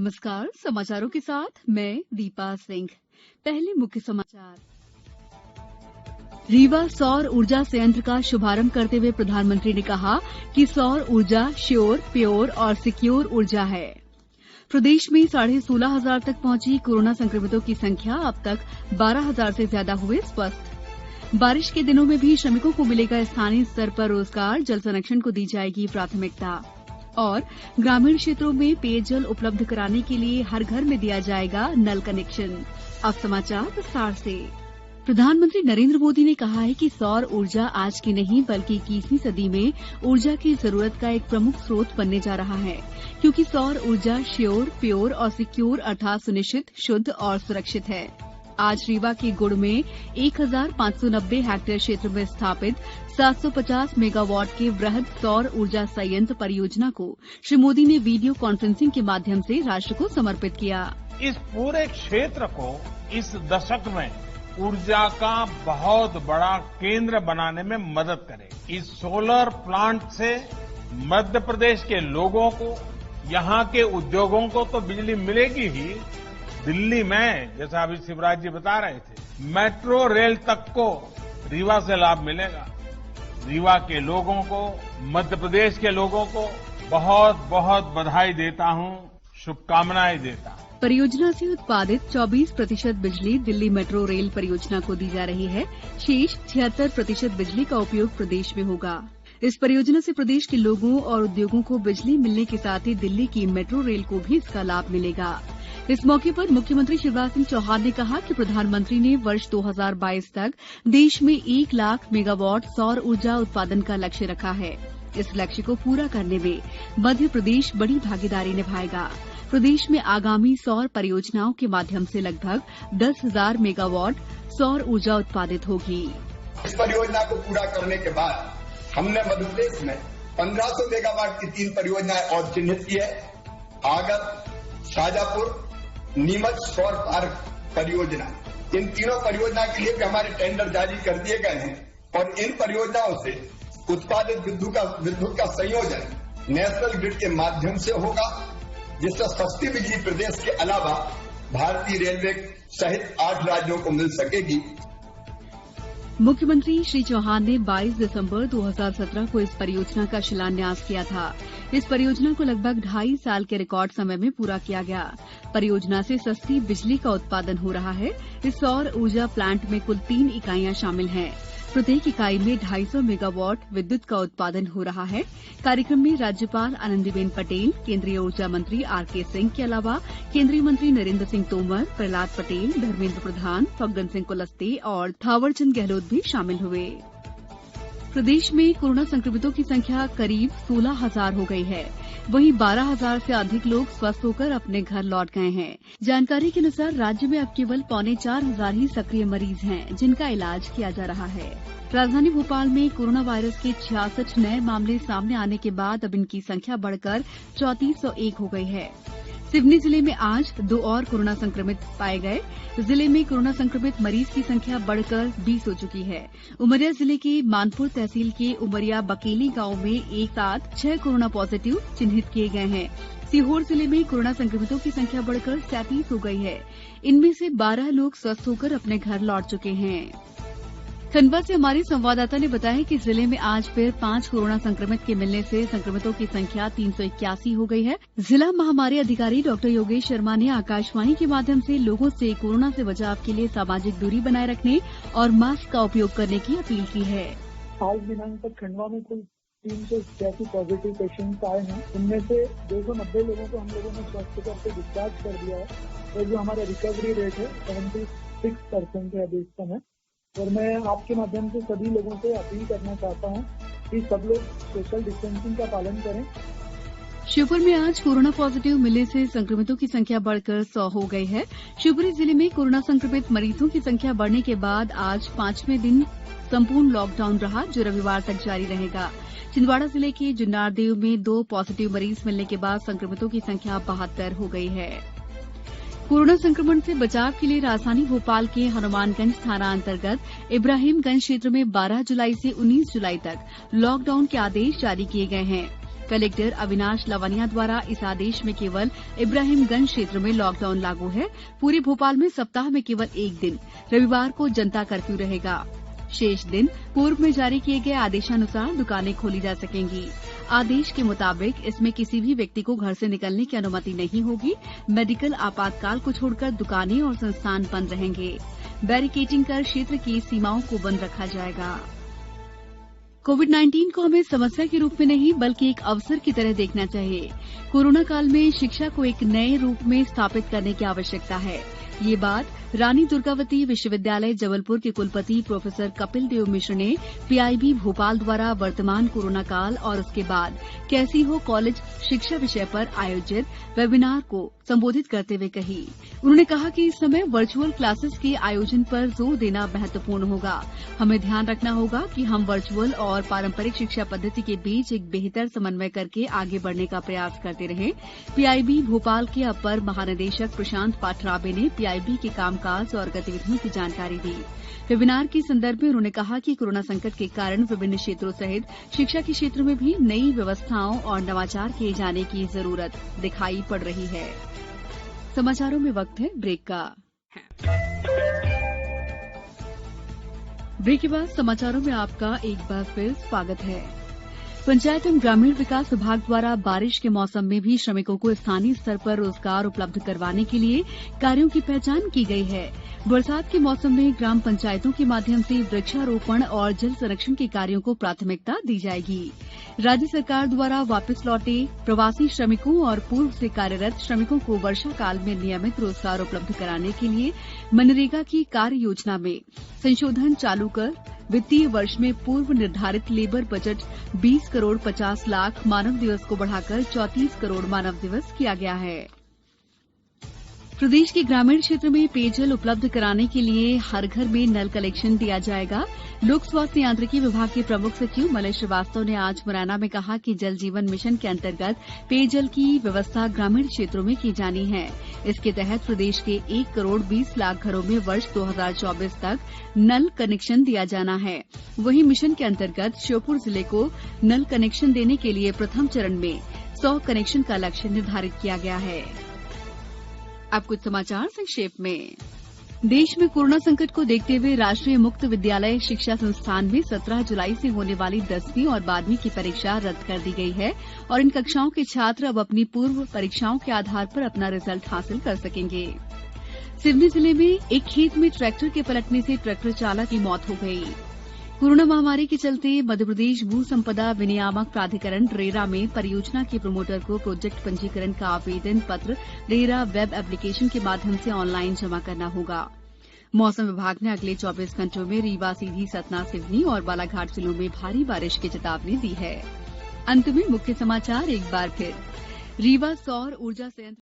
नमस्कार। समाचारों के साथ मैं दीपा सिंह। पहले मुख्य समाचार। रीवा सौर ऊर्जा संयंत्र का शुभारंभ करते हुए प्रधानमंत्री ने कहा कि सौर ऊर्जा श्योर, प्योर और सिक्योर ऊर्जा है। प्रदेश में 16,500 तक पहुंची कोरोना संक्रमितों की संख्या, अब तक 12,000 से ज्यादा हुए स्वस्थ। बारिश के दिनों में भी श्रमिकों को मिलेगा स्थानीय स्तर पर रोजगार, जल संरक्षण को दी जाएगी प्राथमिकता। और ग्रामीण क्षेत्रों में पेयजल उपलब्ध कराने के लिए हर घर में दिया जाएगा नल कनेक्शन। अब समाचार विस्तार से। प्रधानमंत्री नरेंद्र मोदी ने कहा है कि सौर ऊर्जा आज की नहीं बल्कि 21वीं सदी में ऊर्जा की जरूरत का एक प्रमुख स्रोत बनने जा रहा है, क्योंकि सौर ऊर्जा श्योर, प्योर और सिक्योर अर्थात सुनिश्चित, शुद्ध और सुरक्षित है। आज रीवा के गुड़ में 1,590 हेक्टेयर क्षेत्र में स्थापित 750 मेगावाट के वृहद सौर ऊर्जा संयंत्र परियोजना को श्री मोदी ने वीडियो कॉन्फ्रेंसिंग के माध्यम से राष्ट्र को समर्पित किया। इस पूरे क्षेत्र को इस दशक में ऊर्जा का बहुत बड़ा केंद्र बनाने में मदद करे। इस सोलर प्लांट से मध्य प्रदेश के लोगों को, यहाँ के उद्योगों को तो बिजली मिलेगी ही, दिल्ली में जैसा अभी शिवराज जी बता रहे थे, मेट्रो रेल तक को रीवा से लाभ मिलेगा। रीवा के लोगों को, मध्य प्रदेश के लोगों को बहुत बहुत बधाई देता हूं, शुभकामनाएं देता हूं। परियोजना से उत्पादित 24% बिजली दिल्ली मेट्रो रेल परियोजना को दी जा रही है। शेष 76% बिजली का उपयोग प्रदेश में होगा। इस परियोजना से प्रदेश के लोगों और उद्योगों को बिजली मिलने के साथ ही दिल्ली की मेट्रो रेल को भी इसका लाभ मिलेगा। इस मौके पर मुख्यमंत्री शिवराज सिंह चौहान ने कहा कि प्रधानमंत्री ने वर्ष 2022 तक देश में 1 लाख मेगावाट सौर ऊर्जा उत्पादन का लक्ष्य रखा है। इस लक्ष्य को पूरा करने में मध्य प्रदेश बड़ी भागीदारी निभाएगा। प्रदेश में आगामी सौर परियोजनाओं के माध्यम से लगभग 10,000 मेगावाट सौर ऊर्जा उत्पादित होगी। इस परियोजना को पूरा करने के बाद हमने मध्य प्रदेश में 1500 मेगावाट की 3 परियोजनाएं और चिन्हित की है। आगरा, शाजापुर, नीमच सौर पार्क परियोजना, इन तीनों परियोजना के लिए भी हमारे टेंडर जारी कर दिए गए हैं और इन परियोजनाओं से उत्पादित विद्युत का संयोजन नेशनल ग्रिड के माध्यम से होगा, जिससे सस्ती बिजली प्रदेश के अलावा भारतीय रेलवे सहित 8 राज्यों को मिल सकेगी। मुख्यमंत्री श्री चौहान ने 22 दिसंबर 2017 को इस परियोजना का शिलान्यास किया था। इस परियोजना को लगभग 2.5 साल के रिकॉर्ड समय में पूरा किया गया। परियोजना से सस्ती बिजली का उत्पादन हो रहा है। इस सौर ऊर्जा प्लांट में कुल 3 इकाइयां शामिल हैं। प्रत्येक इकाई में 250 मेगावाट विद्युत का उत्पादन हो रहा है। कार्यक्रम में राज्यपाल आनंदीबेन पटेल, केंद्रीय ऊर्जा मंत्री आर.के. सिंह के अलावा केंद्रीय मंत्री नरेंद्र सिंह तोमर, प्रहलाद पटेल, धर्मेंद्र प्रधान, फग्गन सिंह कुलस्ते और थावरचंद गहलोत भी शामिल हुए। प्रदेश में कोरोना संक्रमितों की संख्या करीब 16,000 हो गई है। वहीं 12,000 से अधिक लोग स्वस्थ होकर अपने घर लौट गए हैं। जानकारी के अनुसार राज्य में अब केवल 4,2500 ही सक्रिय मरीज हैं, जिनका इलाज किया जा रहा है। राजधानी भोपाल में कोरोना वायरस के 66 नए मामले सामने आने के बाद अब इनकी संख्या बढ़कर 3401 हो गई है। सिवनी जिले में आज 2 और कोरोना संक्रमित पाए गए। जिले में कोरोना संक्रमित मरीज की संख्या बढ़कर 20 हो चुकी है। उमरिया जिले के मानपुर तहसील के उमरिया बकेली गांव में एक साथ 6 कोरोना पॉजिटिव चिन्हित किए गए हैं। सीहोर जिले में कोरोना संक्रमितों की संख्या बढ़कर 37 हो गई है। इनमें से 12 लोग स्वस्थ होकर अपने घर लौट चुके हैं। खंडवा से हमारे संवाददाता ने बताया कि जिले में आज फिर 5 कोरोना संक्रमित के मिलने से संक्रमितों की संख्या 381 हो गई है। जिला महामारी अधिकारी डॉ. योगेश शर्मा ने आकाशवाणी के माध्यम से लोगों से कोरोना से बचाव के लिए सामाजिक दूरी बनाए रखने और मास्क का उपयोग करने की अपील की है। आज दिनांक तक खंडवा में कुल 381 पॉजिटिव पेशेंट आए हैं। इनमें से 290 लोगों को हम लोगों ने स्वस्थ करके डिस्चार्ज कर दिया है और जो हमारा रिकवरी रेट है 76% है अभी इस समय। और मैं आपके माध्यम से सभी लोगों से अपील करना चाहता हूं कि सब लोग सोशल डिस्टेंसिंग का पालन करें। श्योपुर में आज कोरोना पॉजिटिव मिलने से संक्रमितों की संख्या बढ़कर 100 हो गई है। शिवपुरी जिले में कोरोना संक्रमित मरीजों की संख्या बढ़ने के बाद आज 5वें दिन संपूर्ण लॉकडाउन रहा, जो रविवार तक जारी रहेगा। छिंदवाड़ा जिले के जुन्नारदेव में 2 पॉजिटिव मरीज मिलने के बाद संक्रमितों की संख्या 72 हो गई है। कोरोना संक्रमण से बचाव के लिए राजधानी भोपाल के हनुमानगंज थाना अंतर्गत इब्राहिमगंज क्षेत्र में 12 जुलाई से 19 जुलाई तक लॉकडाउन के आदेश जारी किए गए हैं। कलेक्टर अविनाश लवनिया द्वारा इस आदेश में केवल इब्राहिमगंज क्षेत्र में लॉकडाउन लागू है। पूरे भोपाल में सप्ताह में केवल एक दिन रविवार को जनता कर्फ्यू रहेगा। शेष दिन पूर्व में जारी किए गए आदेशानुसार दुकानें खोली जा सकेंगी। आदेश के मुताबिक इसमें किसी भी व्यक्ति को घर से निकलने की अनुमति नहीं होगी। मेडिकल आपातकाल को छोड़कर दुकानें और संस्थान बंद रहेंगे। बैरिकेडिंग कर क्षेत्र की सीमाओं को बंद रखा जाएगा। कोविड-19 को हमें समस्या के रूप में नहीं बल्कि एक अवसर की तरह देखना चाहिए। कोरोना काल में शिक्षा को एक नए रूप में स्थापित करने की आवश्यकता है। ये बात रानी दुर्गावती विश्वविद्यालय जबलपुर के कुलपति प्रोफेसर कपिल देव मिश्र ने पीआईबी भोपाल द्वारा वर्तमान कोरोना काल और उसके बाद कैसी हो कॉलेज शिक्षा विषय पर आयोजित वेबिनार को संबोधित करते हुए कही। उन्होंने कहा कि इस समय वर्चुअल क्लासेस के आयोजन पर जोर देना महत्वपूर्ण होगा। हमें ध्यान रखना होगा कि हम वर्चुअल और पारंपरिक शिक्षा पद्धति के बीच एक बेहतर समन्वय करके आगे बढ़ने का प्रयास करते रहें। पीआईबी भोपाल के अपर महानिदेशक प्रशांत पाठराबे ने पीआईबी के कामकाज और गतिविधियों की जानकारी दी। वेबिनार के संदर्भ में उन्होंने कहा कि कोरोना संकट के कारण विभिन्न क्षेत्रों सहित शिक्षा के क्षेत्र में भी नई व्यवस्थाओं और नवाचार किए जाने की जरूरत दिखाई पड़ रही है। समाचारों में वक्त है ब्रेक का। ब्रेक के बाद समाचारों में आपका एक बार फिर स्वागत है। पंचायत एवं ग्रामीण विकास विभाग द्वारा बारिश के मौसम में भी श्रमिकों को स्थानीय स्तर पर रोजगार उपलब्ध करवाने के लिए कार्यों की पहचान की गई है। बरसात के मौसम में ग्राम पंचायतों के माध्यम से वृक्षारोपण और जल संरक्षण के कार्यों को प्राथमिकता दी जाएगी। राज्य सरकार द्वारा वापस लौटे प्रवासी श्रमिकों और पूर्व से कार्यरत श्रमिकों को वर्षा काल में नियमित रोजगार उपलब्ध कराने के लिए मनरेगा की कार्य योजना में संशोधन चालू कर वित्तीय वर्ष में पूर्व निर्धारित लेबर बजट 20 करोड़ 50 लाख मानव दिवस को बढ़ाकर 34 करोड़ मानव दिवस किया गया है। प्रदेश के ग्रामीण क्षेत्र में पेयजल उपलब्ध कराने के लिए हर घर में नल कनेक्शन दिया जाएगा। लोक स्वास्थ्य यांत्रिकी विभाग के प्रमुख सचिव मलय श्रीवास्तव ने आज मुरैना में कहा कि जल जीवन मिशन के अंतर्गत पेयजल की व्यवस्था ग्रामीण क्षेत्रों में की जानी है। इसके तहत प्रदेश के 1 करोड़ 20 लाख घरों में वर्ष 2024 तक नल कनेक्शन दिया जाना है। वहीं मिशन के अंतर्गत श्योपुर जिले को नल कनेक्शन देने के लिए प्रथम चरण में 100 कनेक्शन का लक्ष्य निर्धारित किया गया है। अब कुछ समाचार संक्षेप में। देश में कोरोना संकट को देखते हुए राष्ट्रीय मुक्त विद्यालय शिक्षा संस्थान में 17 जुलाई से होने वाली 10वीं और 12वीं की परीक्षा रद्द कर दी गई है और इन कक्षाओं के छात्र अब अपनी पूर्व परीक्षाओं के आधार पर अपना रिजल्ट हासिल कर सकेंगे। सिवनी जिले में एक खेत में ट्रैक्टर के पलटने से ट्रैक्टर चालक की मौत हो गई। कोरोना महामारी के चलते मध्यप्रदेश भू संपदा विनियामक प्राधिकरण रेरा में परियोजना के प्रमोटर को प्रोजेक्ट पंजीकरण का आवेदन पत्र रेरा वेब एप्लीकेशन के माध्यम से ऑनलाइन जमा करना होगा। मौसम विभाग ने अगले 24 घंटों में रीवा, सीधी, सतना, सिवनी और बालाघाट जिलों में भारी बारिश की चेतावनी दी है। अंत में मुख्य समाचार एक बार फिर। रीवा सौर ऊर्जा संयंत्र